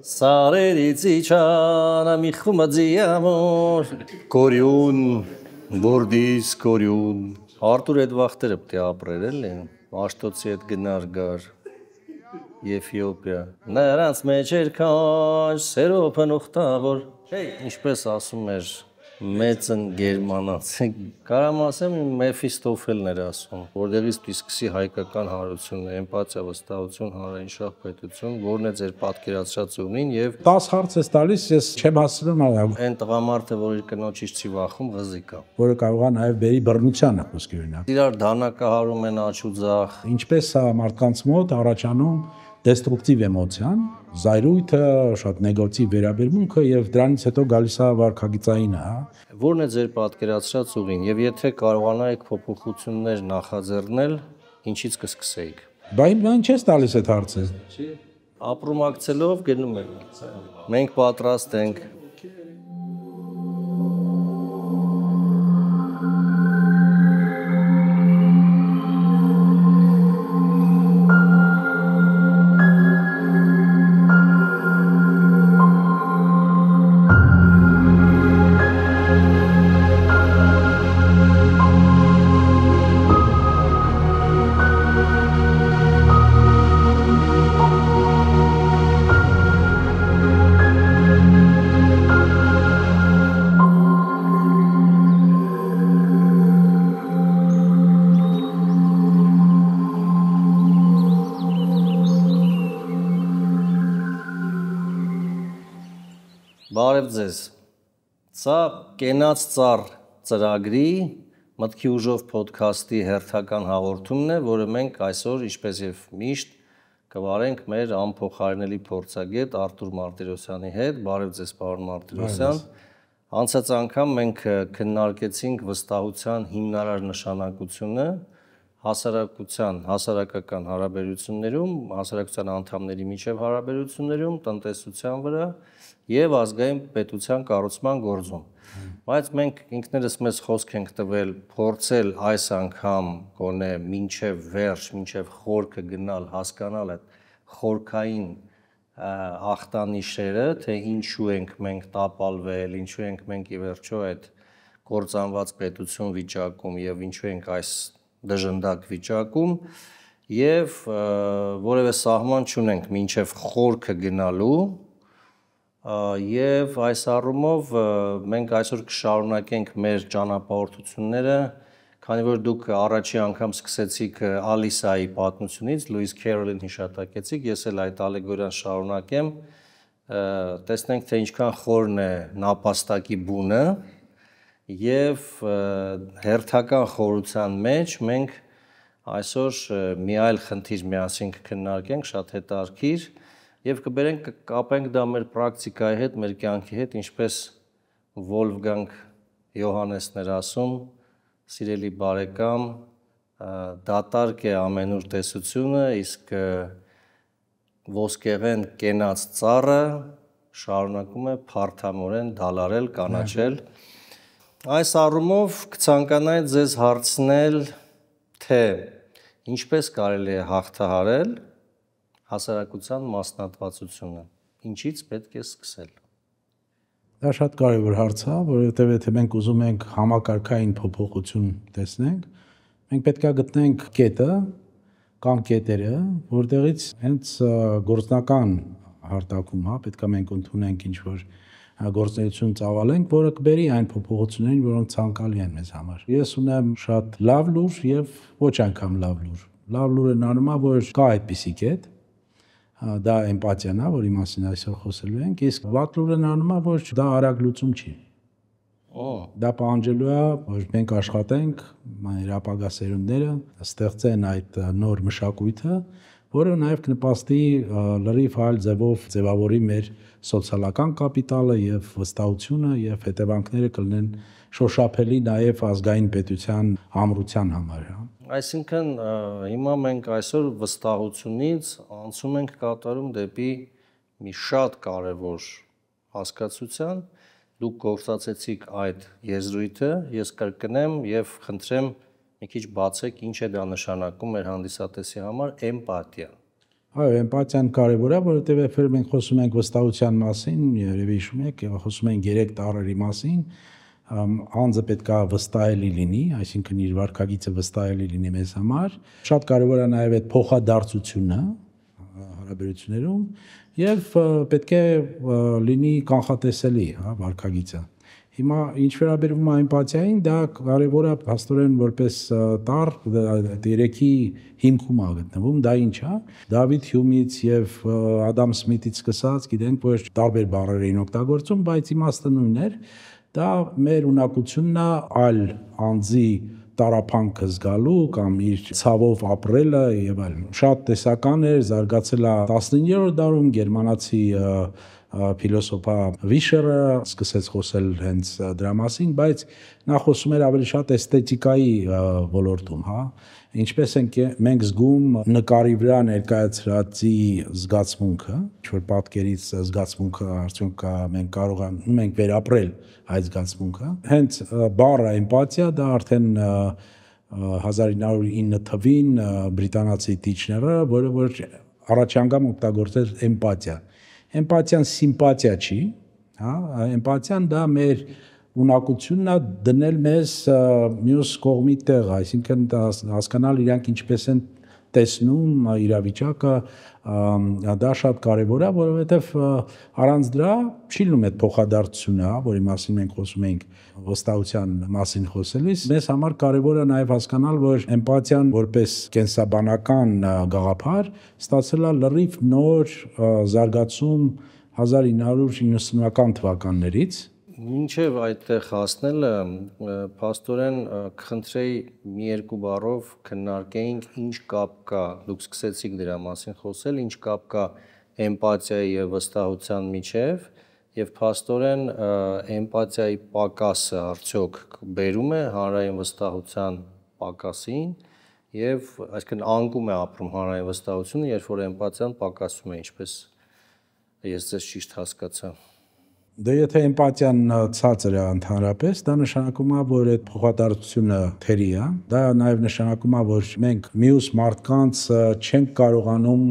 Սարերից իջան մի խմձիամոր Կորյուն, բորդիս կորյուն Արտուր այդ վաղտերը պտի ապրեր էլի Աշտոցի հետ գնար գար Եվիոպիա Նրանց մեջ էր քաշ սերոփն ուխտավոր Ինչպես ասում էր մեծն գերմանացի Կարամ ասեմ Մեֆիստոֆելն էր ասում Որտեղից պիտի սկսի հայկական հանրությունը Էմպաթիա, վստահություն, հանրային շահպետություն Որն է ձեր պատկերացրած ուղին եւ 10 հարց ես տալիս ես չեմ հասցնում Այն տղամարդը որ իր կնոջից չի վախում ղզիկ է որը կարող է նաեւ բերի բռնությանը խոսքի օրինակ Իրար դանակահարում են աչ ու ձախ Ինչպես է մարդկանց մոտ առաջանում դեստրուկտիվ էմոցիան զայրույթը, շատ նեգատիվ վերաբերմունքը եւ դրանից հետո գալիս է վարքագծայինը, հա։ Որն է ձեր պատկերացրած ուղին եւ եթե կարողանայիք փոփոխություններ նախաձեռնել, ինչից կսկսեիք։ Բայց ինչ ես տալիս այդ հարցը։ Ապրումակցելով գնում ենք։ Մենք պատրաստ ենք։ Բարև ձեզ։ Սա կենաց ծառ ծրագրի մտքի ուժով ոդքասթի հերթական հաղորդումն է, որը մենք այսօր ինչպես եւ միշտ կվարենք մեր անփոխարինելի փորձագետ Արտուր Մարտիրոսյանի հետ։ Բարև ձեզ, պարոն Մարտիրոսյան։ Անցած անգամ մենք քննարկեցինք վստահության հիմնարար նշանակությունը հասարակական հարաբերություններում, հասարակության անդամների միջև հարաբերություններում, տնտեսության վրա եւ ազգային պետության կառուցման գործում։ Բայց մենք ինքներս մեզ խոսք ենք տվել փորձել այս անգամ գոնե մինչև վերջ, մինչև խորքը գնալ, հասկանալ այդ խորքային ախտանիշերը, թե ինչու ենք մենք տապալվել, ինչու ենք մենք ի վերջո այդ կործանված պետություն վիճակում եւ ինչու ենք այս դժնդակ վիճակում եւ որևէ սահման չունենք մինչև խորքը գնալու եւ այս առումով մենք այսօր կշարունակենք մեր ճանապարհորդությունները, քանի որ դուք առաջի անգամ սկսեցիք Ալիսայի պատմությունից, Լուիս Քերոլին հիշատակեցիք, ես էլ այդ ալեգորիան շարունակեմ, տեսնենք թե ինչքան խորն է նապաստակի բունը եւ հերթական խորության մեջ մենք այսօր մի այլ խնդիր միասին կքննարկենք, շատ հետաքրքիր եւ կբերենք կապենք դա մեր պրակտիկայի հետ, մեր կյանքի հետ, ինչպես Վոլֆգանգ Յոհանեսն էր ասում, սիրելի բարեկամ, դատարկ է ամենուր տեսությունը, իսկ ոսկեղեն կենաց ծառը շարունակում է փարթամորեն դալարել, կանաչել։ Այս առումով կցանկանայի ձեզ հարցնել, թե ինչպես կարելի է հաղթահարել հասարակության մասնատվածությունը, ինչից պետք է սկսել։ Դա շատ կարևոր հարց է, որովհետև եթե մենք ուզում ենք համակարգային փոփոխություն տեսնենք, մենք պետք է գտնենք կետը կամ կետերը, որտեղից հենց գործնական հարթակում, հա, պետք է մենք ընդունենք ինչ-որ գործունեություն ծավալենք, որը կբերի այն փոփոխություններին, որոնք ցանկալի են մեզ համար։ Ես ունեմ շատ լավ լուր եւ ոչ այնքան լավ լուր։ Լավ լուրը նայում է, որ կա այդպիսի կետ, դա էմպաթիան է, որի մասին այսօր խոսելու ենք, իսկ վատ լուրը նայում է, որ դա արագ լուծում չի։ Դա պահանջելու է, որ մենք աշխատենք, մեր ապագա սերունդները ստեղծեն այդ նոր մշակույթը, որը նաև կնպաստի լրիվ այլ ձևով ձևավորի մեր սոցիալական կապիտալը եւ վստահությունը եւ հետևանքները կլինեն շոշափելի նաև ազգային պետության ամրության համար, հա։ Այսինքն հիմա մենք այսօր վստահությունից անցում ենք կատարում դեպի մի շատ կարևոր հասկացության, դուք գործածեցիք այդ եզրույթը, ես կրկնեմ եւ խնդրեմ մի քիչ բացեք ինչ է դա նշանակում մեր հանդիսատեսի համար էմպաթիա։ Այո, էմպաթիան կարևոր է, որովհետև երբ մենք խոսում ենք վստահության մասին, երևի հիշում եք, խոսում ենք 3 տառերի մասին, անձը պետք է վստահելի լինի, այսինքն իր վարքագիծը վստահելի լինի մեզ համար։ Շատ կարևոր է նաև այդ փոխադարձությունը հարաբերություններում եւ պետք է լինի կանխատեսելի, հա, վարքագիծը։ Հիմա ինչ վերաբերում է էմպաթիային, դա կարևոր է փաստորեն որպես տառ երեքի հիմքում է գտնվում, դա ինչ է։ Դավիթ Հյումից եւ Ադամ Սմիթից սկսած, գիտենք, որ տարբեր բառեր էին օգտագործում, բայց իմաստը նույնն էր։ Դա մեր ունակությունն է այլ անձի տարափանքը զգալու կամ իր ցավով ապրելը եւ այլն։ Շատ տեսական էր, զարգացել է 19-րդ դարում գերմանացի փիլոսոփա Վիշերը սկսեց խոսել հենց դրա մասին, բայց նա խոսում էր ավելի շատ էսթետիկայի ոլորտում, հա, ինչպես ենք մենք զգում նկարի վրա ներկայացրածի զգացմունքը, ինչ-որ պատկերից զգացմունքը արդյոք մենք կարողանում ենք վերապրել այդ զգացմունքը։ Հենց բառը էմպաթիա դա արդեն 1909 թվին բրիտանացի տիչները, որը որ առաջ անգամ օգտագործել էմպաթիա։ Էմպաթիան սիմպաթիա չի, հա, էմպաթիան դա մեր ունակությունն է դնել մեզ մյուս կողմի տեղը, այսինքն հասկանալ իրանք ինչպես են տեսնում իրավիճակը, դա շատ կարևոր է, որովհետև առանց դրա չի լինում այդ փոխադարձությունը, հա, որի մասին մենք խոսում ենք վստահության մասին խոսելիս, մեզ համար կարևոր է նաև հասկանալ, որ էմպաթիան որպես կենսաբանական գաղափար ստացել է լրիվ նոր զարգացում 1990-ական թվականներից։ Մինչև այդտեղ հասնելը, փաստորեն կխնդրեի մի երկու բառով քննարկեինք ինչ կապ կա, դուք սկսեցիք դրա մասին խոսել, ինչ կապ կա էմպաթիայի եւ վստահության միջև, եւ փաստորեն էմպաթիայի պակասը արդյոք բերում է հանրային վստահության պակասին եւ այսինքն անկում է ապրում հանրային վստահությունը, երբ որ էմպաթիան պակասում է, ինչպես ես ձեզ ճիշտ հասկացա։ Դե եթե էմպաթիան ցածր է ընդհանրապես, դա նշանակում է, որ այդ փոխադարձությունը թերի է, դա նաև նշանակում է, որ մենք մյուս մարդկանց չենք կարողանում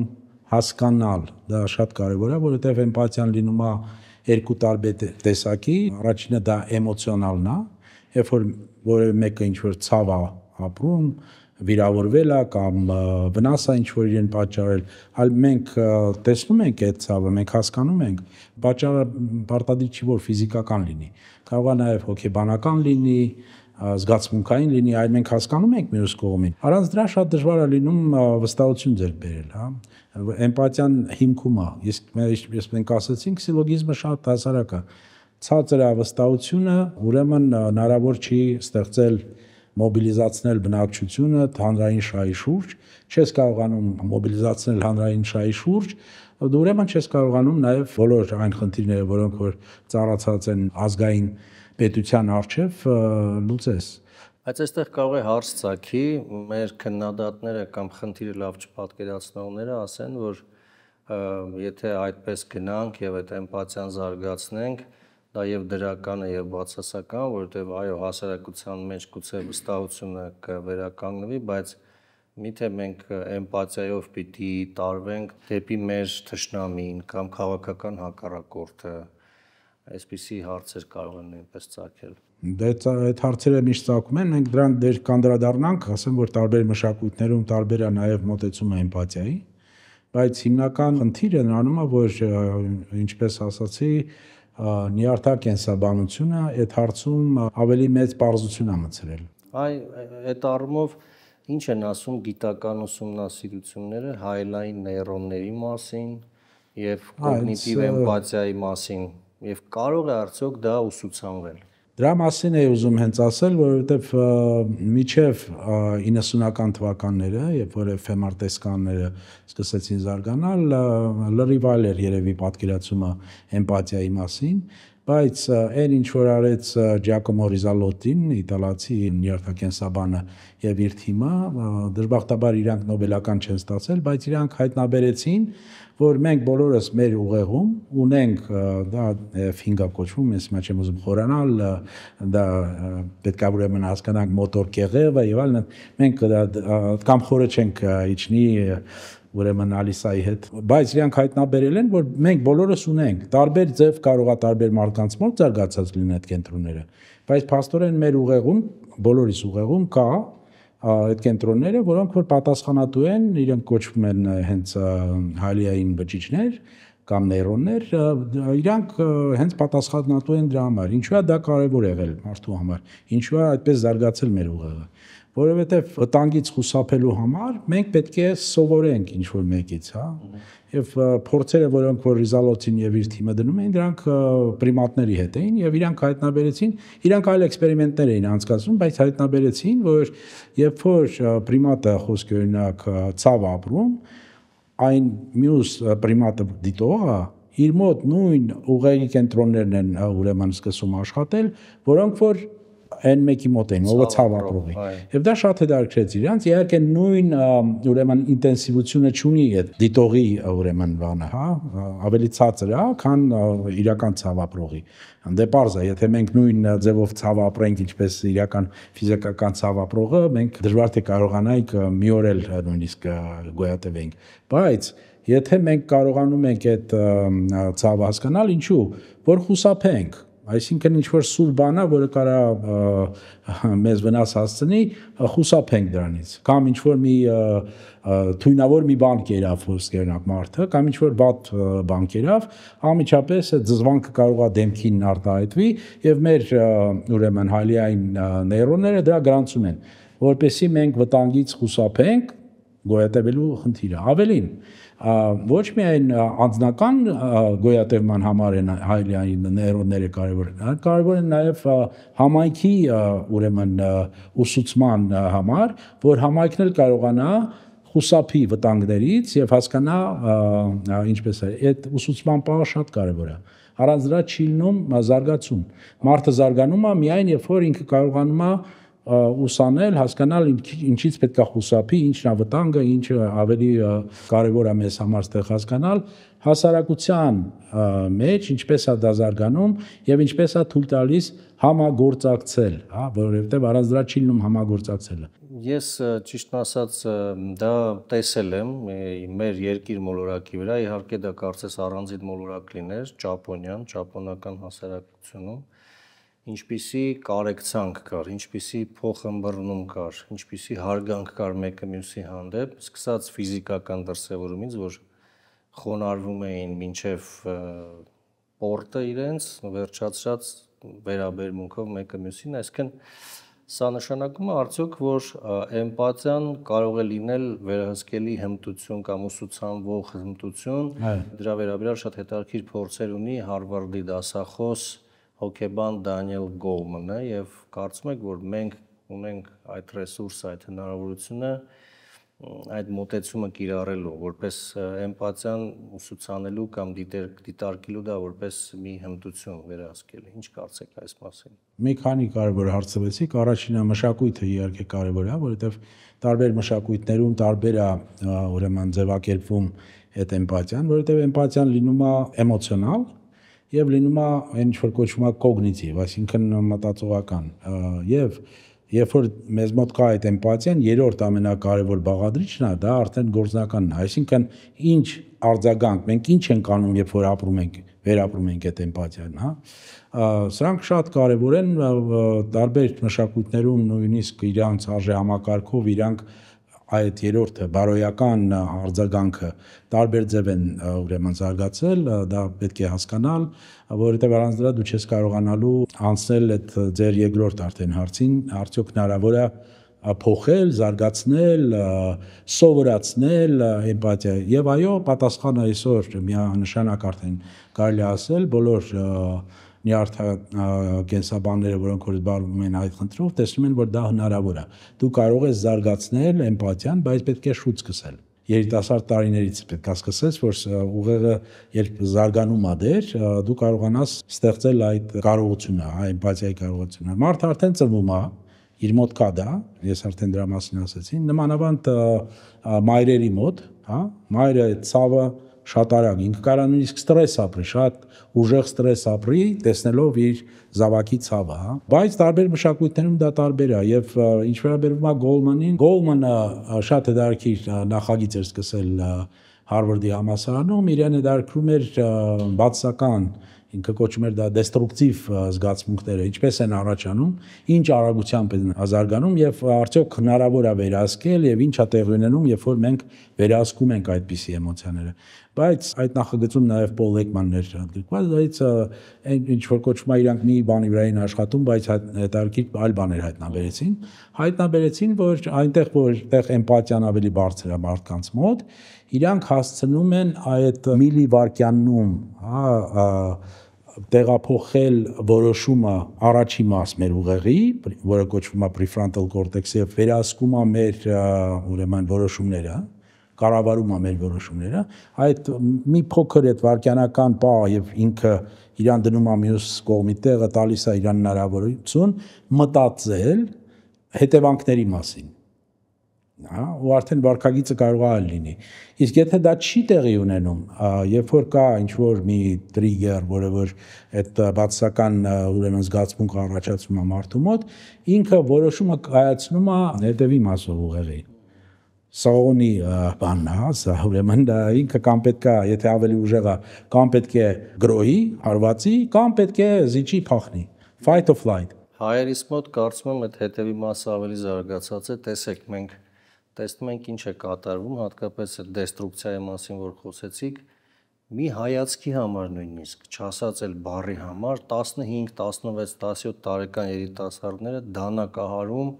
հասկանալ, դա շատ կարևոր է, որովհետև էմպաթիան լինում է երկու տարբեր տեսակի, առաջինը դա էմոցիոնալն է, երբ որ որևէ մեկը ինչ-որ ցավ է ապրում, վիրավորվել է կամ վնաս է ինչ-որ իրեն պատճառել, այլ մենք տեսնում ենք այդ ցավը, մենք հասկանում ենք, պատճառը պարտադիր չի, որ ֆիզիկական լինի, կարող է նաև հոգեբանական լինի, զգացմունքային լինի, այլ մենք հասկանում ենք մյուս կողմին։ Առանց դրա շատ դժվար է լինում վստահություն ձեռք բերել, հա։ Էմպաթիան հիմքում է, ես մենք ասացինք, սիլոգիզմը շատ հասարակ է։ Ցածր է վստահությունը, ուրեմն հնարավոր չի ստեղծել մոբիլիզացնել բնակչությունը հանրային շահի շուրջ, չես կարողանում մոբիլիզացնել հանրային շահի շուրջ, ուրեմն չես կարողանում նաև բոլոր այն խնդիրները, որոնք որ ծառացած են ազգային պետության առջև լուծես։ Բայց այստեղ կարող է հարց ծագի, մեր քննադատները կամ խնդիրը լավ չպատկերացնողները ասեն, որ եթե այդպես գնանք եւ այդ էմպաթիան զարգացնենք, դա եւ դրական է եւ բացասական, որովհետեւ այո, հասարակության մեջ գուցե վստահությունը կվերականգնվի, բայց միթե մենք էմպաթիայով պիտի տարվենք դեպի մեր թշնամին կամ քաղաքական հակառակորդը, այսպիսի հարցեր կարող են նույնպես ծագել։ Դե այդ հարցերը միշտ ծագում են, մենք դրանք դեր կանդրադառնանք, ասեմ, որ տարբեր մշակույթներում տարբեր է նաեւ մոտեցումը էմպաթիայի, բայց հիմնական խնդիրը նրանում է, որ ինչպես ասացի, նյարդա կենսաբանությունը այդ հարցում ավելի մեծ պարզություն է մտցրել։ Այդ առումով ինչ են ասում գիտական ուսումնասիրությունները հայելային նեյրոնների մասին եւ կոգնիտիվ էմպաթիայի մասին եւ կարող է արդյոք դա ուսուցանվել։ Դրա մասին էի ուզում հենց ասել, որովհետև միջև 90-ական թվականները, երբ որ էֆեմար տեսկանները սկսեցին զարգանալ, լրիվ այլ էր երևի պատկերացումը էմպաթիայի մասին, բայց այն ինչ որ արեց Ջակոմո Ռիզալոտին, իտալացի նյարդակենսաբանը եւ իր թիմը, դժբախտաբար իրանք նոբելական չեն ստացել, բայց իրանք հայտնաբերեցին, որ մենք բոլորս մեր ուղեղում ունենք, դա F5-ա կոչվում, ես մա չեմ ուզում խորանալ, դա պետք է ուրեմն հասկանանք մոտոր կեղևը եւ այլն, մենք կամ խորը չենք իջնի ուրեմն Ալիսայի հետ, բայց իրանք հայտնաբերել են, որ մենք բոլորս ունենք, տարբեր ձև կարող է տարբեր մարդկանց մոտ զարգացած լինեն այդ կենտրոնները, բայց փաստորեն մեր ուղեղում, բոլորիս ուղեղում կա այդ կենտրոնները, որոնք որ պատասխանատու են, իրենք կոչվում են հենց հալիային բջիջներ կամ նեյրոններ, իրանք հենց պատասխանատու են դրա համար։ Ինչու է դա կարևոր եղել մարդու համար։ Ինչու է այդպես զարգացել մեր ուղեղը։ Որովհետև վտանգից խուսափելու համար մենք պետք է սովորենք ինչ-որ մեկից, հա։ Եվ փորձերը, որոնք որ Ռիզալոտին եւ իր թիմը դնում էին, դրանք պրիմատների հետ էին եւ իրանք հայտնաբերեցին, իրանք այլ էքսպերիմենտներ էին անցկացնում, բայց հայտնաբերեցին, որ երբ որ պրիմատը խոսքի օրինակ ցավ ապրում, այն մյուս պրիմատը դիտողը իր մոտ նույն ուղեղի կենտրոններն են ուրեմն սկսում աշխատել, որոնք որ այն մեկի մոտ էին, ով ցավ ապրողի։ Եվ դա շատ հետաքրքրեց իրանց, իհարկե նույն ուրեմն ինտենսիվությունը չունի այդ դիտողի ուրեմն բանը, հա, ավելի ցածր է, քան իրական ցավ ապրողի։ Դե պարզ է, եթե մենք նույն ձևով ցավ ապրենք, ինչպես իրական ֆիզիկական ցավ ապրողը, մենք դժվար թե կարողանայինք մի օր էլ նույնիսկ գոյատևենք։ Բայց եթե մենք կարողանում ենք այդ ցավը հասկանալ, ինչու, որ խուսափենք, այսինքն ինչ-որ սուր բան է, որը կարա մեզ վնաս հասցնի, խուսափենք դրանից, կամ ինչ-որ մի թույնավոր մի բան կերավ, օրինակ մարդը, կամ ինչ-որ վատ բան կերավ, անմիջապես այդ զզվանքը կարող է դեմքին արտահայտվի եւ մեր ուրեմն հալիային նեյրոնները դրա գրանցում են, որպեսզի մենք վտանգից խուսափենք գոյատևելու խնդիրը։ Ավելին, ոչ միայն անձնական գոյատևման համար են հալիային նեյրոնները կարևոր են նաև համայնքի ուրեմն ուսուցման համար, որ համայնքն էլ կարողանա խուսափի վտանգներից եւ հասկանա ինչպես է, այդ ուսուցման պահը շատ կարևոր է։ Առանց դրա չի լինում զարգացում։ Մարդը զարգանում է միայն երբ որ ինքը կարողանում է ուսանել, հասկանալ ինչից պետք է խուսափի, ինչն է վտանգը, ինչը ավելի կարևոր է մեզ համար ստեղ հասկանալ, հասարակության մեջ ինչպես է դա զարգանում եւ ինչպես է թույլ տալիս համագործակցել, հա, որովհետեւ առանց դրա չի լինում համագործակցելը։ Ես ճիշտն ասած դա տեսել եմ մեր երկիր մոլորակի վրա, իհարկե դա կարծես առանձին մոլորակ լիներ, ճապոնական հասարակությունում, ինչպիսի կարեկցանք կար, ինչպիսի փոխըմբռնում կար, ինչպիսի հարգանք կար մեկը մյուսի հանդեպ, սկսած ֆիզիկական դրսևորումից, որ խոնարհվում էին մինչև պորտը իրենց, վերջացրած վերաբերմունքով մեկը մյուսին, այսինքն սա նշանակում է արդյոք, որ էմպաթիան կարող է լինել վերահսկելի հմտություն կամ ուսուցանվող հմտություն, դրա վերաբերյալ շատ հետաքրքիր փորձեր ունի Հարվարդի դասախոս հոկեբան Դանիել Գոլմանը եւ կարծում եք, որ մենք ունենք այդ ռեսուրսը, այդ հնարավորությունը այդ մոտեցումը կիրառելու, որպես էմպաթիան ուսուցանելու կամ դիտարկելու դա որպես մի հմտություն վերահսկելի։ Ինչ կարծեք այս մասին։ Մի քանի կարևոր հարցերից, առաջինը մշակույթը իհարկե կարևոր է, որովհետեւ տարբեր մշակույթներում տարբեր է ուրեմն ձևակերպվում այդ էմպաթիան, որովհետեւ էմպաթիան լինում է էմոցիոնալ եւ լինում է այն ինչ որ կոչվում է կոգնիտիվ, այսինքն մտածողական, եւ երբ որ մեզ մոտ կա այդ էմպաթիան, երրորդ ամենակարևոր բաղադրիչն է, դա արդեն գործնականն է, այսինքն ինչ արձագանք, մենք ինչ ենք անում, երբ որ վերապրում ենք այդ էմպաթիան, հա։ Սրանք շատ կարևոր են, տարբեր մշակույթներում նույնիսկ իրանց արժե համակարգով իրանք այդ երրորդը բարոյական արձագանքը տարբեր ձև են ուրեմն զարգացել, դա պետք է հասկանալ, որովհետև առանց դրա դու չես կարողանալու անցնել այդ ձեր երկրորդ արդեն հարցին, արդյոք հնարավոր է փոխել, զարգացնել, սովորացնել էմպաթիա։ Եվ այո, պատասխանը այսօր միանշանակ արդեն կարելի ասել, բոլոր նյարդակենսաբանները, որոնք որ զբաղվում են այդ խնդրով, տեսնում են, որ դա հնարավոր է։ Դու կարող ես զարգացնել էմպաթիան, բայց պետք է շուտ սկսել։ Երիտասարդ տարիներից պետք է սկսես, որ ուղեղը երբ զարգանում է դեր, դու կարողանաս ստեղծել այդ կարողությունը, էմպաթիայի կարողությունը։ Մարդը արդեն ծնվում է, իր մոտ կա դա, ես արդեն դրա մասին ասացի, նմանավանդ մայրերի մոտ, հա, մայրը այդ ցավը շատ արագ, ինքը կարող է նույնիսկ ստրես ապրի, շատ ուժեղ ստրես ապրի, տեսնելով իր զավակի ցավը, հա։ Բայց տարբեր մշակույթներում դա տարբեր է եւ ինչ վերաբերում է Գոլմանին, Գոլմանը շատ հետաքրքիր նախագիծ էր սկսել Հարվարդի համալսարանում, իրեն հետաքրքրում էր բացասական, ինքը կոչում էր դա դեստրուկտիվ զգացմունքները, ինչպես են առաջանում, ինչ արագությամբ են զարգանում եւ արդյոք հնարավոր է վերահսկել եւ ինչ է տեղի ունենում, երբ որ մենք վերահսկում ենք այդպիսի էմոցիաները։ Բայց այդ նախագծում նաեւ Պոլ Էկմանն էր ընդգրկված, բայց ինչ որ կոչվում է իրանք մի բանի վրա են աշխատում, բայց հետաքրքիր այլ բաներ հայտնաբերեցին, որ այնտեղ որտեղ էմպաթիան ավելի բարձր է մարդկանց մոտ, իրանք հասցնում են այդ միլիվարկյանում, հա, տեղափոխել որոշումը առաջի մաս մեր ուղեղի, որը կոչվում է prefrontal cortex-ը, եւ վերահսկում է մեր ուրեմն որոշումները, կառավարում է մեր որոշումները, այդ մի փոքր այդ վարկյանական պահ եւ ինքը իրան դնում է մյուս կողմի տեղը, տալիս է իրան հնարավորություն մտածել հետևանքների մասին։ Հա, ու արդեն վարկագիծը կարող է այլ լինի։ Իսկ եթե դա չի տեղի ունենում, երբ որ կա ինչ-որ մի տրիգեր, որը որ այդ բացասական ուրեմն զգացմունք առաջացնում է մարդու մոտ, ինքը որոշումը կայացնում է հետևի մասով ուղեղի։ Սաղոնի բանն է, սա ուրեմն դա ինքը կամ պետք է, եթե ավելի ուժեղ է, կամ պետք է գրոհի, հարվածի, կամ պետք է զիջի փախնի։ Fight or flight։ Հայերիս մոտ կարծում եմ այդ հետևի մասը ավելի զարգացած է, տեսեք, մենք տեսնում ենք ինչ է կատարվում, հատկապես այդ դեստրուկցիայի մասին, որ խոսեցիք, մի հայացքի համար նույնիսկ, չասած էլ բառի համար 15, 16, 17 տարեկան երիտասարդները դանակահարում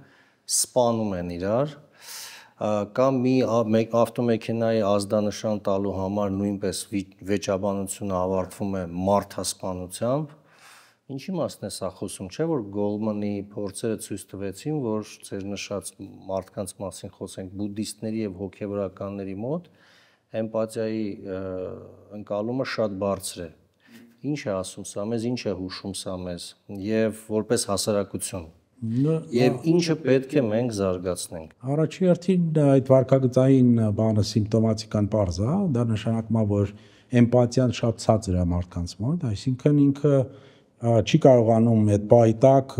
սպանում են իրար, կամ մի ավտոմեքենայի ազդանշան տալու համար նույնպես վեճաբանությունը ավարտվում է մարդասպանությամբ։ Ինչի մասն է սա խոսում, չէ՞ որ Գոլմանի փորձերը ցույց տվեցին, որ ձեր նշած մարդկանց մասին խոսենք բուդդիստների եւ հոգեվորականների մոտ էմպաթիայի ընկալումը շատ բարձր է։ Ինչ է ասում սա մեզ, ինչ է հուշում սա մեզ եւ որպես հասարակություն։ Եվ ինչը պետք է մենք զարգացնենք։ Առաջի հերթին այդ վարկագծային բանը սիմպտոմատիկան պարզ է, դա նշանակում է, որ էմպաթիան շատ ցածր է մարդկանց մոտ, այսինքն ինքը չի կարողանում այդ բայի տակ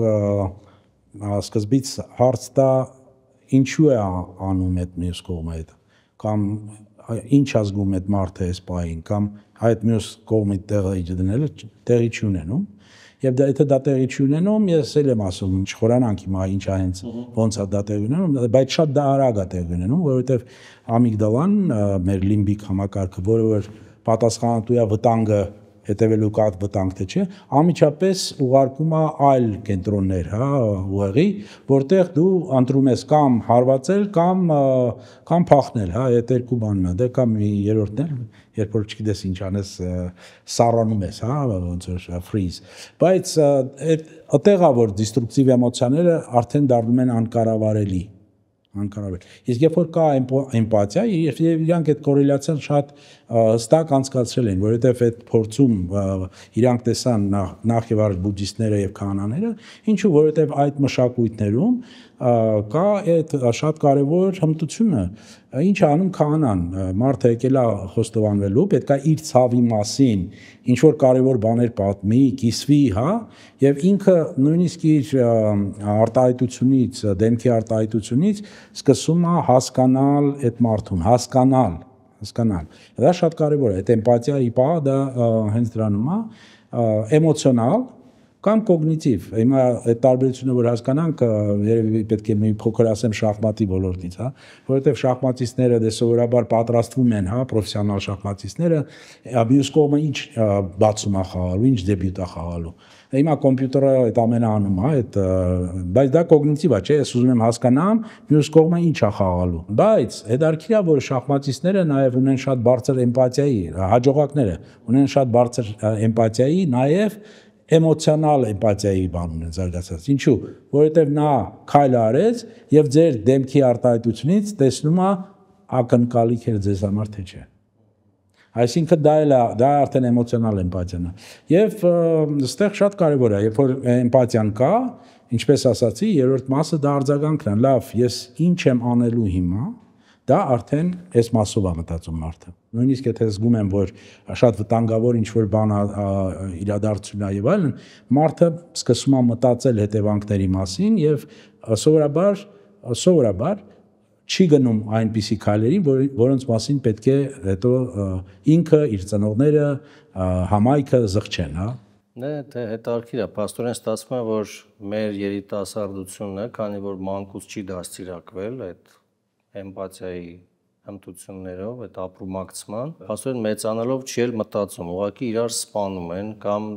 սկզբից հարց տա ինչու է անում այդ մյուս կողմը այդ կամ ինչ ազգում այդ մարդը այս բային կամ այդ մյուս կողմի տեղի դնելը տեղի չի ունենում եւ դա եթե դա տեղի չի ունենում ես էլ եմ ասում չխորանանք հիմա ինչ է հենց ոնց է դա տեղի ունենում բայց շատ դա արագ է տեղի ունենում որովհետեւ ամիգդալան մեր լիմբիկ համակարգը որը որ պատասխանատու է վտանգը հետևելու կատ վտանգ թե չէ, անմիջապես ուղարկում է այլ կենտրոններ, հա, ուղեղի, որտեղ դու ընտրում ես կամ հարվածել, կամ փախնել, հա, այդ երկու բանն է, դե կամ մի երրորդն էլ, երբ որ չգիտես ինչ անես, սառանում ես, հա, ոնց որ freeze, բայց այդտեղ է որ դեստրուկտիվ էմոցիաները արդեն դառնում են անկառավարելի անկարավեր։ Իսկ երբ որ կա էմպաթիա, եւ իրանք այդ կորելացիան շատ հստակ անցկացրել են, որովհետեւ այդ փորձում իրանք տեսան նախ եւ առաջ բուդդիստները եւ քահանաները, ինչու որովհետեւ այդ մշակույթներում կա այդ շատ կարևոր հմտությունը, ինչ անում քահանան, մարդը եկել է խոստովանվելու, պետք է իր ցավի մասին ինչ որ կարևոր բաներ պատմի, կիսվի, հա, եւ ինքը նույնիսկ իր արտահայտությունից, դեմքի արտահայտությունից սկսում է հասկանալ այդ մարդուն, հասկանալ։ Դա շատ կարևոր է, այդ էմպաթիայի բանը դա հենց դրանում է, էմոցիոնալ կամ կոգնիտիվ։ Հիմա այդ տարբերությունը որ հասկանանք, երևի պետք է մի փոքր ասեմ շախմատի ոլորտից, հա, որովհետև շախմատիստները դե սովորաբար պատրաստվում են, հա, պրոֆեսիոնալ շախմատիստները, մյուս կողմը ինչ բացում է խաղալու, ինչ դեբյուտ է խաղալու։ Հիմա կոմպյուտերը այդ ամենը անում է, բայց դա կոգնիտիվ է, չէ՞, ես ուզում եմ հասկանամ, մյուս կողմը ինչ է խաղալու։ Բայց հետաքրքիր է, որ շախմատիստները նաև ունեն շատ բարձր էմպաթիայի, հաջողակները ունեն շատ բարձր էմպաթիայի, նաև էմոցիոնալ էմպաթիայի բան ունեն զարգացած։ Ինչու՞, որովհետև նա քայլ արեց եւ ձեր դեմքի արտահայտությունից տեսնում է ակնկալիք էր ձեզ համար թե չէ։ Այսինքն դա արդեն էմոցիոնալ էմպաթիան է։ Եվ այստեղ շատ կարևոր է, երբ որ էմպաթիան կա, ինչպես ասացի, երրորդ մասը դա արձագանքն է։ Լավ, ես ինչ եմ անելու հիմա, դա արդեն այս մասով է մտածում մարդը։ Նույնիսկ եթե զգում եմ, որ շատ վտանգավոր ինչ-որ բան իրադարձություն է եւ այլն, մարդը սկսում է մտածել հետևանքների մասին եւ սովորաբար չի գնում այնպիսի քայլերին, որոնց մասին պետք է հետո ինքը, իր ծնողները, համայնքը զղջեն, հա։ Դե հետաքրքիր է, փաստորեն ստացվում է, որ մեր երիտասարդությունը, քանի որ մանկուց չի դաստիարակվել այդ էմպաթիայի հմտություններով, այդ ապրումակցման, փաստորեն մեծանալով չի էլ մտածում, ուղղակի իրար սպանում են կամ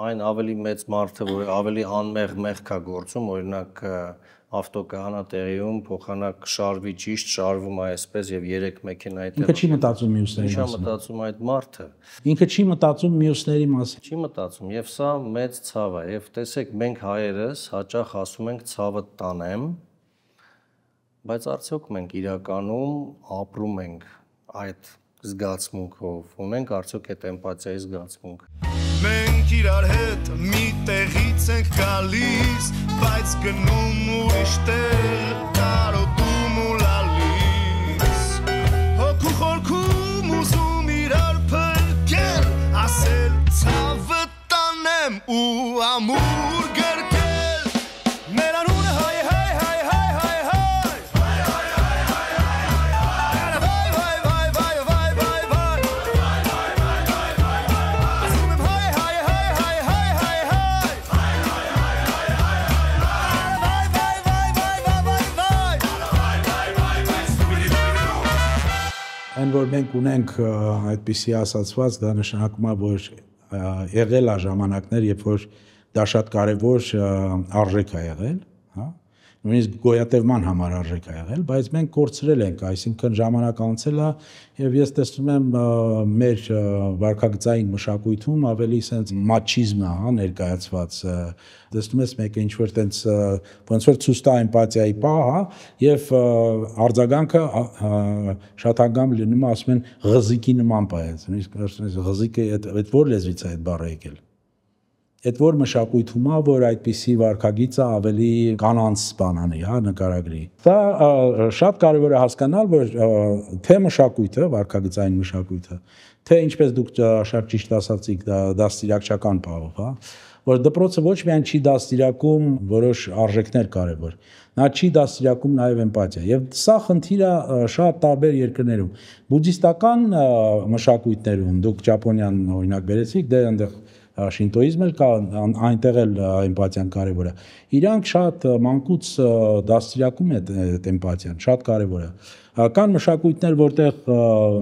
այն ավելի մեծ մարդը, որ ավելի անմեղ մեղք է գործում, օրինակ ավտոկայանատեղիում փոխանակ շարվի ճիշտ, շարվում է այսպես եւ 3 մեքենայի տեղ։ Ինքը չի մտածում մյուսների մասին։ Ինչա մտածում այդ մարդը։ Ինքը չի մտածում մյուսների մասին։ Չի մտածում եւ սա մեծ ցավ է եւ տեսեք մենք հայերս հաճախ ասում ենք ցավը տանեմ, բայց արդյոք մենք իրականում ապրում ենք այդ զգացմունքով, ունենք արդյոք այդ էմպաթիայի զգացմունք։ Մենք իրար հետ մի տեղից ենք գալիս, բայց գնում ուրիշ տեղ, կարոտում ու լալիս, հոգու խորքում ուզում իրար փրկել, ասել ցավը տանեմ ու ամուր գրկել, մեր անունը հայ հայ հայ հայ հայ հայ Այն որ մենք ունենք այդպիսի ասացված, դա նշանակում է, որ եղել է ժամանակներ, երբ որ դա շատ կարևոր արժեք է եղել, հա, նույնիսկ գոյատևման համար արժեք է եղել, բայց մենք կորցրել ենք, այսինքն ժամանակ անցել է եւ ես տեսնում եմ մեր վարքագծային մշակույթում ավելի sense մաչիզմ է, հա, ներկայացված, տեսնում ես մեկը ինչ որ տենց ոնց որ ցույց տա էմպաթիայի պահ, հա, եւ արձագանքը շատ անգամ լինում է ասում են ղզիկի նման պահեց, նույնիսկ ղզիկը այդ որ լեզվից է այդ բառը եկել։ Այդ որ մշակույթում է, որ այդպիսի վարքագիծը ավելի կանանց բանանի, հա, նկարագրի։ Դա շատ կարևոր է հասկանալ, որ թե մշակույթը, վարքագծային մշակույթը, թե ինչպես դուք շատ ճիշտ ասացիք, դաստիարակչական բաղով, հա, որ դպրոցը ոչ միայն չի դաստիարակում որոշ արժեքներ կարևոր, նա չի դաստիարակում նաև էմպաթիա։ Եվ սա խնդիր է շատ տարբեր երկրներում։ Բուդդիստական մշակույթներում, դուք Ճապոնիան օրինակ բերեցիք, դե այնտեղ շինտոիզմը կա, այնտեղ էլ էմպաթիան կարևոր է։ Իրանք շատ մանկուց դաստիարակում է այդ էմպաթիան, շատ կարևոր է։ Կան մշակույթներ, որտեղ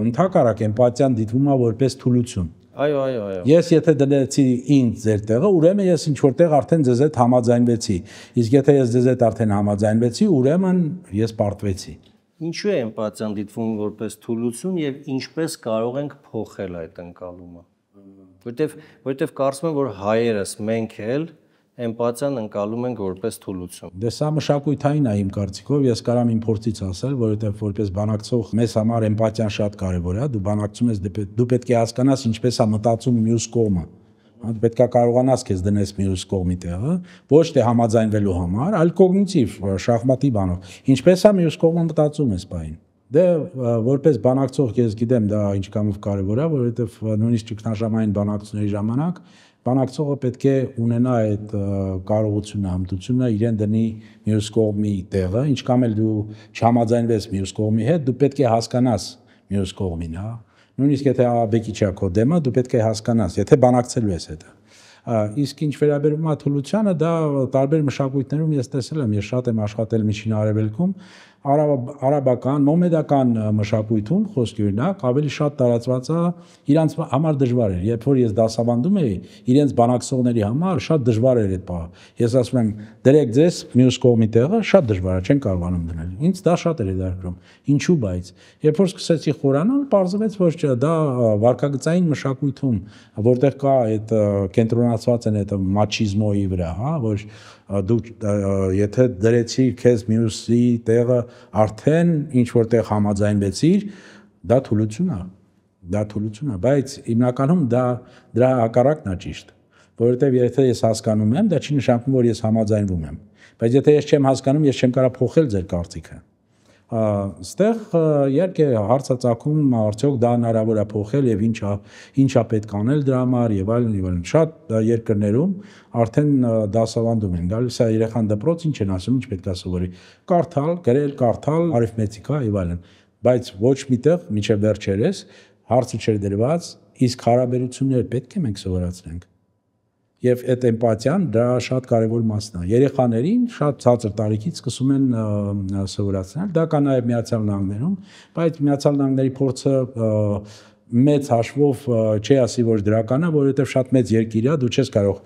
ընդհակառակ էմպաթիան դիտվում է որպես թուլություն։ Այո։ Ես եթե դնեցի ինձ ձեր տեղը, ուրեմն ես ինչ որտեղ արդեն ձեզ հետ համաձայնվեցի։ Իսկ եթե ես ձեզ հետ արդեն համաձայնվեցի, ուրեմն ես պարտվեցի։ Ինչու է էմպաթիան դիտվում որպես թուլություն եւ ինչպես կարող ենք փոխել այդ ընկալումը։ Որտեվ կարծում եմ, որ հայերս մենք էլ էմպաթիան ընկալում ենք որպես թուլություն։ Դե սա մշակութային է իմ կարծիքով, ես կարամ իմ փորձից ասել, որովհետև որպես բանակցող մեզ համար էմպաթիան շատ կարևոր է, դու բանակցում ես, դու պետք է հասկանաս ինչպես է մտածում մյուս կողմը։ Դու պետք է կարողանաս քեզ դնես մյուս կողմի տեղը, ոչ թե համաձայնվելու համար, այլ կոգնիտիվ, շախմատի բանով։ Ինչպես է մյուս կողմը մտածում ես բային։ Դե որպես բանակցող ես գիտեմ դա ինչքանով կարևոր է, որովհետև նույնիսկ ճգնաժամային բանակցությունների ժամանակ բանակցողը պետք է ունենա այդ կարողությունը, հմտությունը իրեն դնի մյուս կողմի տեղը, ինչքան էլ դու չհամաձայնվես մյուս կողմի հետ, դու պետք է հասկանաս մյուս կողմին, հա։ Նույնիսկ եթե աբեկի չա քո դեմը, դու պետք է հասկանաս, եթե բանակցելու ես հետը։ Իսկ ինչ վերաբերում է թուլությանը, դա տարբեր մշակույթներում ես տեսել եմ, ես շատ եմ աշխատել Միջին Արևելքում, արաբական, մոմեդական մշակույթում խոսքի օրինակ ավելի շատ տարածված է, իրանց համար դժվար էր, երբ որ ես դասավանդում էի, իրենց բանակցողների համար շատ դժվար էր այդ բանը։ Ես ասում եմ, դրեք ձեզ մյուս կողմի տեղը, շատ դժվար է, չեն կարողանում դնել։ Ինձ դա շատ էր հետաքրքրում։ Ինչու բայց, երբ որ սկսեցի խորանալ, պարզվեց, որ դա վարքագծային մշակույթում, որտեղ կա այդ կենտրոնացված են այդ մաչիզմոյի վրա, հա, որ դու եթե դրեցի քեզ մյուսի տեղը արդեն ինչ որտեղ համաձայնվեցիր, դա թուլություն է, բայց հիմնականում դրա հակառակն է ճիշտ, որովհետև եթե ես հասկանում եմ, դա չի նշանակում, որ ես համաձայնվում եմ, բայց եթե ես չեմ հասկանում, ես չեմ կարող փոխել ձեր կարծիքը։ Այստեղ իհարկե հարցածագում արդյոք դա հնարավոր է փոխել եւ ինչա պետք անել դրա համար եւ այլն շատ երկրներում արդեն դասավանդում են գալիս է երեխան դպրոց ինչ են ասում ինչ պետք է սովորի կարդալ գրել կարդալ արիթմետիկա եւ այլն բայց ոչ միտեղ միջև վերջերս հարցը չէր դրված իսկ հարաբերություններ պետք է մենք սովորացնենք Եվ այդ էմպաթիան դա շատ կարևոր մասն է։ Երեխաներին շատ ցածր տարիքից սկսում են սովորացնել։ Դա կա նաև Միացյալ Նահանգներում, բայց Միացյալ Նահանգների փորձը մեծ հաշվով չի ասի, որ դրական է, որովհետև շատ մեծ երկիր է, դու չես կարող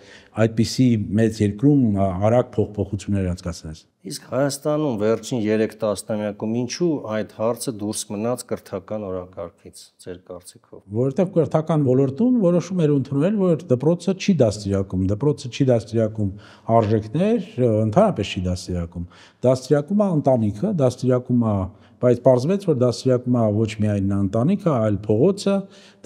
այդպիսի մեծ երկրում արագ փոփոխություններ անցկացնել։ Իսկ Հայաստանում վերջին 3 տասնամյակում ինչու այդ հարցը դուրս մնաց կրթական օրակարգից, ձեր կարծիքով։ Որովհետև կրթական ոլորտում որոշում էր ընդունել, որ դպրոցը չի դաստիարակում արժեքներ, ընդհանրապես չի դաստիարակում։ Դաստիարակում է ընտանիքը, դաստիարակում է Բայց պարզվեց, որ դաստիարակում է ոչ միայն ընտանիքը, այլ փողոցը,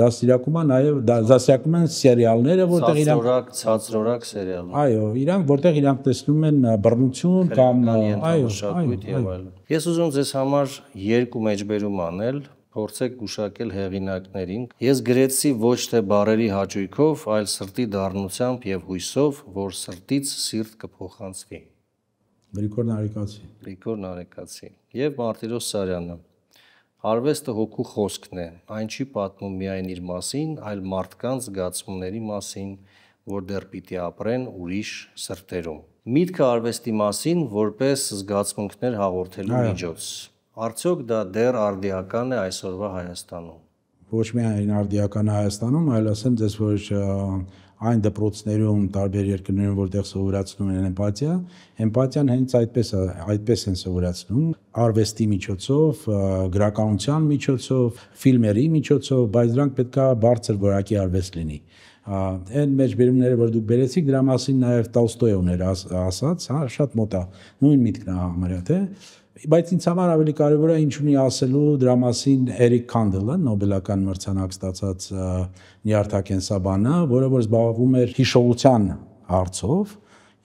դաստիարակում է նաև դաստիարակում են սերիալները, որտեղ իրանք ցածրորակ սերիալներ։ Այո, իրանք որտեղ իրանք տեսնում են բռնություն կամ այո, եւ այլն։ Ես ուզում ձեզ համար 2 մեջբերում անել, փորձեք գուշակել հեղինակներին։ Ես գրեցի ոչ թե բառերի հաճույքով, այլ սրտի դառնությամբ եւ հույսով, որ սրտից սիրտ կփոխանցվի։ Գրիգոր Նարեկացի եւ Մարտիրոս Սարյանը Արվեստը հոգու խոսքն է, այն չի պատմում միայն իր մասին, այլ մարդկանց զգացումների մասին, որ դեռ պիտի ապրեն ուրիշ սրտերում։ Միտքը արվեստի մասին որպես զգացմունքներ հաղորդելու միջոց։ Արդյոք դա դեռ արդիական է այսօրվա Հայաստանում։ Ոչ միայն արդիական է Հայաստանում, այլ ասեմ ձեզ, որ այն դպրոցներում, տարբեր երկրներում, որտեղ սովորացնում են էմպաթիան հենց այդպես են սովորացնում, արվեստի միջոցով, գրականության միջոցով, ֆիլմերի միջոցով, բայց դրանք պետքա բարձր որակի արվեստ լինի։ Այն մեջբերումները, որ դուք բերեցիք, դրա մասին նաև Տոլստոյն էր ասած, շատ մոտ է, նույն միտքն է համարյա, թե Բայց ինձ համար ավելի կարևոր է ինչ ունի ասելու դրա մասին Էրիկ Քանդելը, Նոբելական մրցանակ ստացած նյարդակենսաբանը, որը որ զբաղվում էր հիշողության հարցով,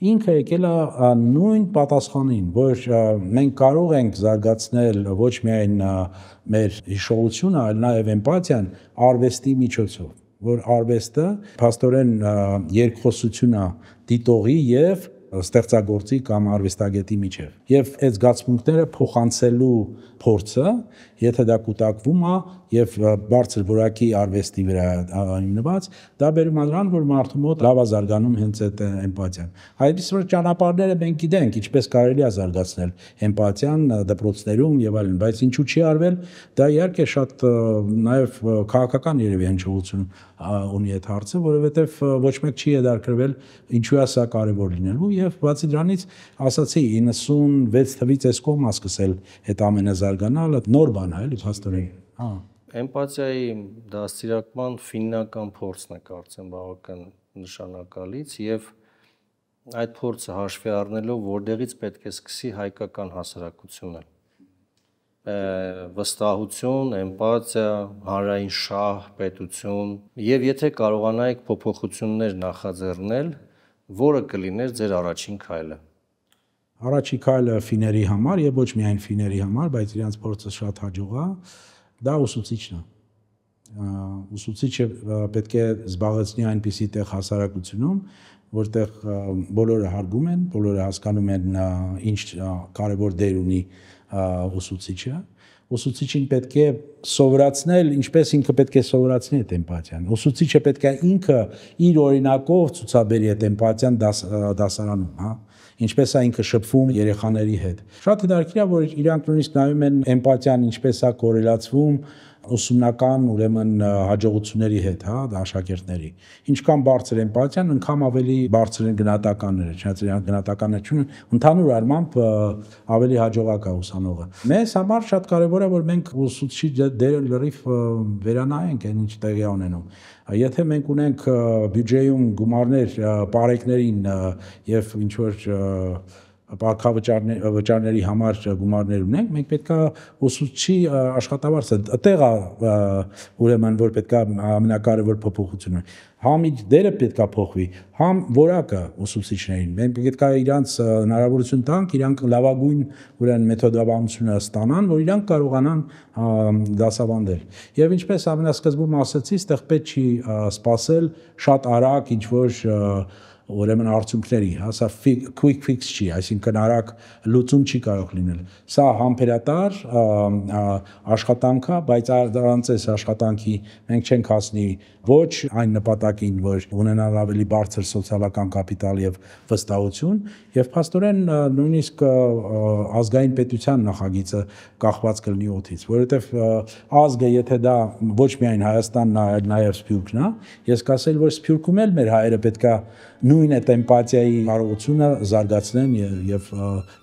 ինքը եկել է նույն պատասխանին, որ մենք կարող ենք զարգացնել ոչ միայն մեր հիշողությունը, այլ նաև էմպաթիան արվեստի միջոցով, որ արվեստը փաստորեն երկխոսություն է դիտողի եւ ստեղծագործի կամ արվեստագետի միջև։ Եվ այդ զգացմունքները փոխանցելու փորձը, եթե դա կուտակվում է եւ բարձր որակի արվեստի վրա հիմնված, դա բերում է նրան, որ մարդու մոտ լավ է զարգանում հենց այդ էմպաթիան։ Այս որ ճանապարհները մենք գիտենք, ինչպես կարելի է զարգացնել էմպաթիան դպրոցներում եւ այլն, բայց ինչու չի արվել, դա իհարկե շատ նաեւ քաղաքական երևի հնչողություն ունի այդ հարցը, որովհետեւ ոչ մեկ չի հետաքրվել ինչու է սա կարեւոր լինելու եւ բացի դրանից ասացի 96 թվից այս կողմը սկսել այդ ամենը զարգանալ, նոր բան է, էլի փաստորեն։ Էմպաթիայի դաստիարակման ֆիննական փորձն է կարծեմ բավական նշանակալից եւ այդ փորձը հաշվի առնելով որտեղից պետք է սկսի հայկական հասարակությունը վստահություն, էմպաթիա, հանրային շահ, պետություն եւ եթե կարողանայիք փոփոխություններ նախաձեռնել, որը կլիներ ձեր առաջին քայլը։ Առաջին քայլը ֆիների համար եւ ոչ միայն ֆիների համար, բայց իրենց փորձը շատ հաջող է, դա ուսուցիչն է։ Ուսուցիչը պետք է զբաղեցնի այնպիսի տեղ հասարակությունում, որտեղ բոլորը հարգում են, բոլորը հասկանում են ինչ կարևոր դեր ունի ուսուցիչը։ Ուսուցիչին պետք է սովորացնել, ինչպես ինքը պետք է սովորացնի այդ էմպաթիան։ Ուսուցիչը պետք է ինքը իր օրինակով ցուցաբերի այդ էմպաթիան դասարանում, հա։ Ինչպես է ինքը շփվում երեխաների հետ։ Շատ հետաքրքիր է, որ իրանք նույնիսկ նայում են էմպաթիան ինչպես է կորելացվում ուսումնական ուրեմն հաջողությունների հետ, հա, աշակերտների։ Ինչքան բարձր էմպաթիան, այնքան ավելի բարձր են գնահատականները, չնայած գնահատականները չունեն, ընդհանուր առմամբ ավելի հաջողակ է ուսանողը։ Մեզ համար շատ կարևոր է, որ մենք ուսուցչի դերը լրիվ վերանայենք այն ինչ տեղի է ունենում։ Եթե մենք ունենք բյուջեում գումարներ պարեկներին եւ ինչ որ վճարների համար գումարներ ունենք, մենք պետքա ուսուցչի աշխատավարձը այդտեղ է ուրեմն որ պետքա ամենակարևոր փոփոխությունը համ իր դերը պետքա փոխվի, համ որակը ուսուցիչներին։ Մենք պետքա իրանց հնարավորություն տանք, իրանք լավագույն ուրեմն մեթոդաբանությունը ստանան, որ իրանք կարողանան դասավանդել։ Եվ ինչպես ամենասկզբում ասացի, այստեղ պետք չի սпасել շատ արագ ինչ որ ուրեմն արդյունքների, սա quick fix չի, այսինքն արագ լուծում չի կարող լինել։ Սա համբերատար աշխատանք է, բայց առանց այս աշխատանքի մենք չենք հասնի ոչ այն նպատակին, որ ունենալ ավելի բարձր սոցիալական կապիտալ եւ վստահություն, եւ փաստորեն նույնիսկ ազգային պետության նախագիծը կախված կլինի օդից, որովհետեւ ազգը եթե դա ոչ միայն Հայաստանն է, այլ նաեւ Սփյուռքն է, ես կասել, որ Սփյուռքում էլ մեր հայերը պետքա նույն այդ էմպաթիայի կարողությունը զարգացնեն եւ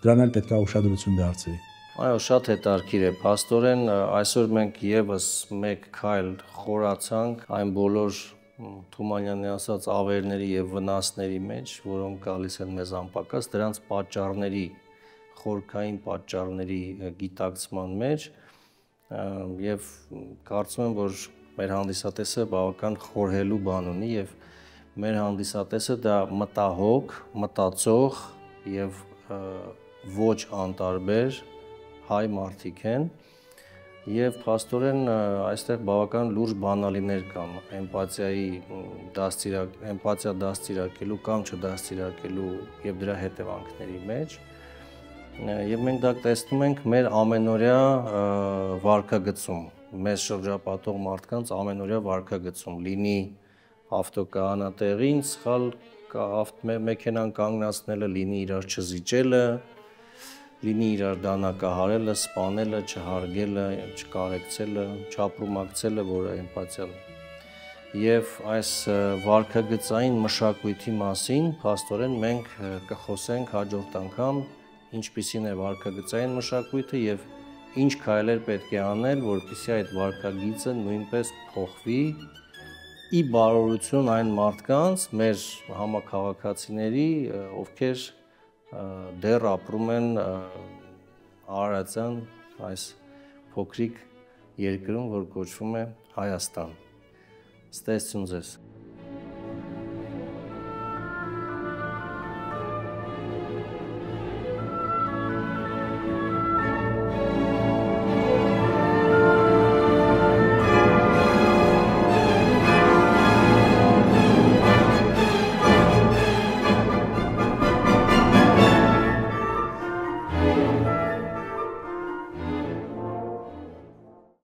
դրան էլ պետք է ուշադրություն դարձվի։ Այո, շատ հետաքրքիր է, փաստորեն այսօր մենք եւս մեկ քայլ խորացանք այն բոլոր Թումանյանի ասած ավերների եւ վնասների մեջ, որոնք գալիս են մեզ անպակաս, դրանց պատճառների, խորքային պատճառների գիտակցման մեջ եւ կարծում եմ, որ մեր հանդիսատեսը բավական խորհելու բան ունի եւ մեր հանդիսատեսը դա մտահոգ, մտածող եւ ոչ անտարբեր հայ մարդիկ են եւ փաստորեն այստեղ բավական լուրջ բանալիներ կան էմպաթիա դաստիարակելու կամ չդաստիարակելու եւ դրա հետևանքների մեջ եւ մենք դա տեսնում ենք մեր ամենօրյա վարքագծում, մեզ շրջապատող մարդկանց ամենօրյա վարքագծում, լինի ավտոկայանատեղին սխալ մեքենան կանգնացնելը, լինի իրար չզիջելը, լինի իրար դանակահարելը, սպանելը, չհարգելը, չկարեկցելը, չապրումակցելը, որը էմպաթիան է։ Եվ այս վարքագծային մշակույթի մասին փաստորեն մենք կխոսենք հաջորդ անգամ, ինչպիսին է վարքագծային մշակույթը եւ ինչ քայլեր պետք է անել, որպեսզի այդ վարքագիծը նույնպես փոխվի ի բարօրություն այն մարդկանց, մեր համաքաղաքացիների, ովքեր դեռ ապրում են Արարատյան այս փոքրիկ երկրում, որ կոչվում է Հայաստան։ Ստեսություն ձեզ։